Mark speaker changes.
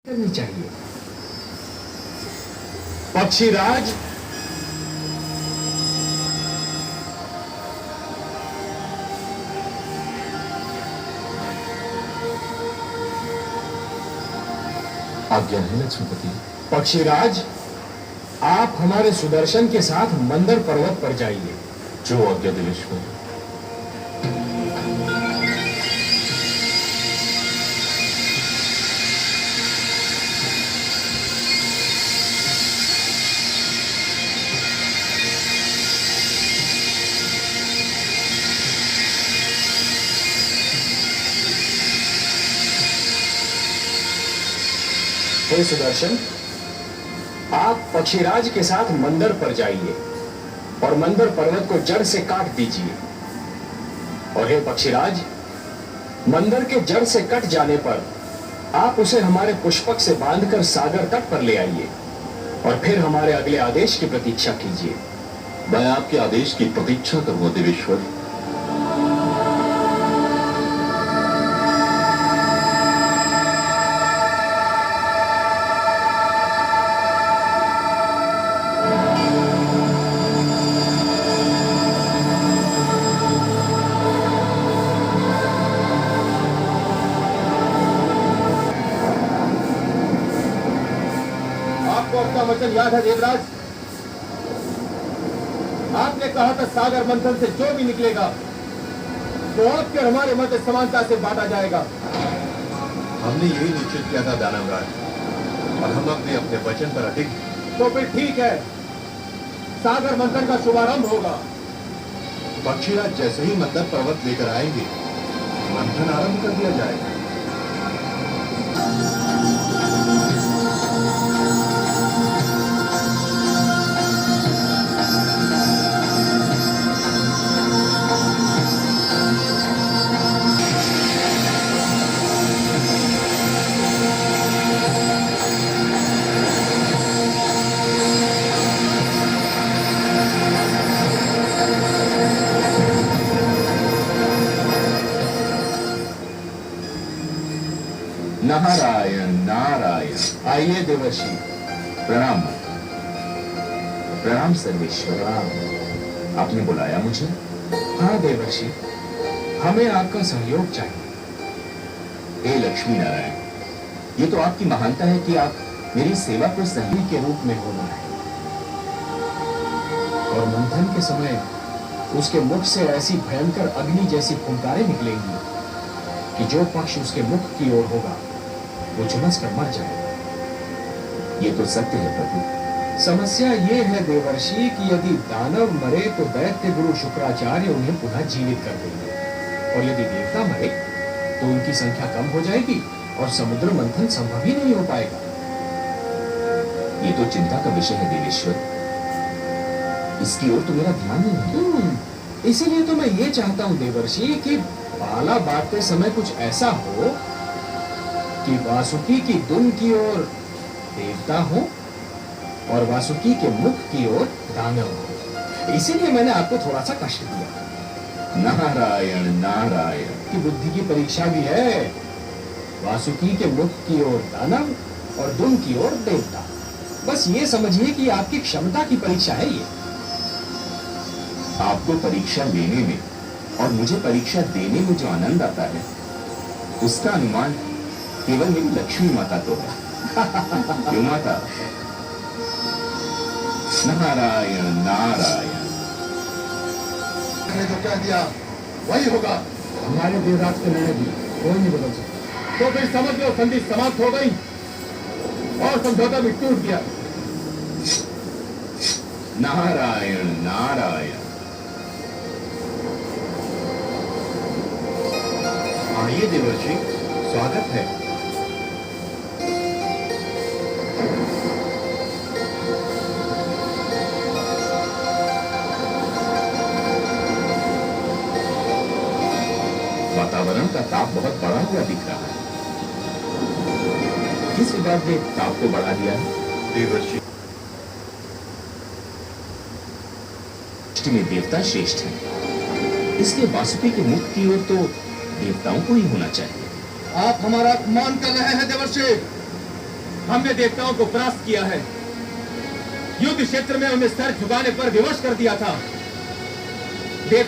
Speaker 1: करनी चाहिए। पक्षीराज,
Speaker 2: आज्ञा है लक्ष्मीपति।
Speaker 1: पक्षीराज, आप हमारे सुदर्शन के साथ मंदर पर्वत पर जाइए।
Speaker 2: जो आज्ञा देवेश्वर।
Speaker 1: हे सुदर्शन, आप पक्षीराज के साथ मंदर पर जाइए और मंदर पर्वत को जड़ से काट दीजिए। और हे पक्षीराज, मंदर के जड़ से कट जाने पर आप उसे हमारे पुष्पक से बांधकर सागर तट पर ले आइए और फिर हमारे अगले आदेश की प्रतीक्षा कीजिए।
Speaker 2: मैं आपके आदेश की प्रतीक्षा करूंगा देवेश्वर।
Speaker 1: आपका वचन याद है देवराज? आपने कहा था सागर मंथन से जो भी निकलेगा तो आपके और हमारे मध्य समानता से बांटा जाएगा।
Speaker 3: हमने यही निश्चित किया था दानवराज, और हम अपने अपने वचन पर अडिग।
Speaker 1: तो फिर ठीक है, सागर मंथन का शुभारंभ होगा।
Speaker 3: पक्षीराज जैसे ही मंदर पर्वत लेकर आएंगे, मंथन आरंभ कर दिया जाएगा।
Speaker 2: नारायण नारायण।
Speaker 1: आइए देवर्षि।
Speaker 2: प्रणाम। प्रणाम सर्वेश्वर। आपने बुलाया मुझे?
Speaker 1: हाँ देवर्षि, हमें आपका सहयोग चाहिए।
Speaker 2: हे लक्ष्मी नारायण, ये तो आपकी महानता है कि आप मेरी सेवा को सही
Speaker 1: के रूप में होना है। और मंथन के समय उसके मुख से ऐसी भयंकर अग्नि जैसी फुंकारें निकलेंगी कि जो पक्ष उसके मुख की ओर होगा वो झुलस कर मर जाएगा।
Speaker 2: ये तो सत्य है प्रभु।
Speaker 1: समस्या ये है देवर्षि कि यदि दानव मरे तो दैत्य गुरु शुक्राचार्य उन्हें पुनः जीवित कर देंगे, और यदि देवता मरे तो उनकी संख्या कम हो जाएगी और समुद्र मंथन संभव ही नहीं हो पाएगा।
Speaker 2: ये तो चिंता का विषय है देवेश्वर। इसकी ओर तो मेरा ध्यान ही नहीं।
Speaker 1: इसीलिए तो मैं ये चाहता हूं देवर्षि कि बाला बांटते समय कुछ ऐसा हो कि वासुकी की दुम की ओर देवता हो और वासुकी के मुख की ओर दानव हो। इसीलिए मैंने आपको थोड़ा सा कष्ट दिया।
Speaker 2: नारायण नारायण।
Speaker 1: की बुद्धि की परीक्षा भी है। वासुकी के मुख की ओर दानव और दुम की ओर देवता। बस ये समझिए कि आपकी क्षमता की परीक्षा है ये।
Speaker 2: आपको परीक्षा लेने में और मुझे परीक्षा देने में जो आनंद आता है, उसका अनुमान केवल मेरी लक्ष्मी माता तो है। क्यों माता? नारायण नारायण।
Speaker 3: मैंने जो कह दिया वही होगा।
Speaker 1: हमारे देवराज के निर्णय भी कोई नहीं बदल सकता। तो फिर समझ लो संधि समाप्त हो गई और समझौता भी टूट गया।
Speaker 2: नारायण नारायण।
Speaker 3: आइए देवर्षि, स्वागत है।
Speaker 2: वातावरण का ताप बहुत बढ़ा हुआ दिख रहा है। किस विभाग ने ताप को बढ़ा दिया है?
Speaker 3: देवर्षि,
Speaker 2: दृष्टि में देवता श्रेष्ठ है, इसलिए वासुकी के मुख की ओर तो देवताओं को ही होना चाहिए।
Speaker 3: आप हमारा अपमान कर रहे हैं देवर्षि।
Speaker 4: हमने देवताओं को परास्त किया है, युद्ध क्षेत्र में उन्हें सर झुकाने पर विवश कर दिया था। देव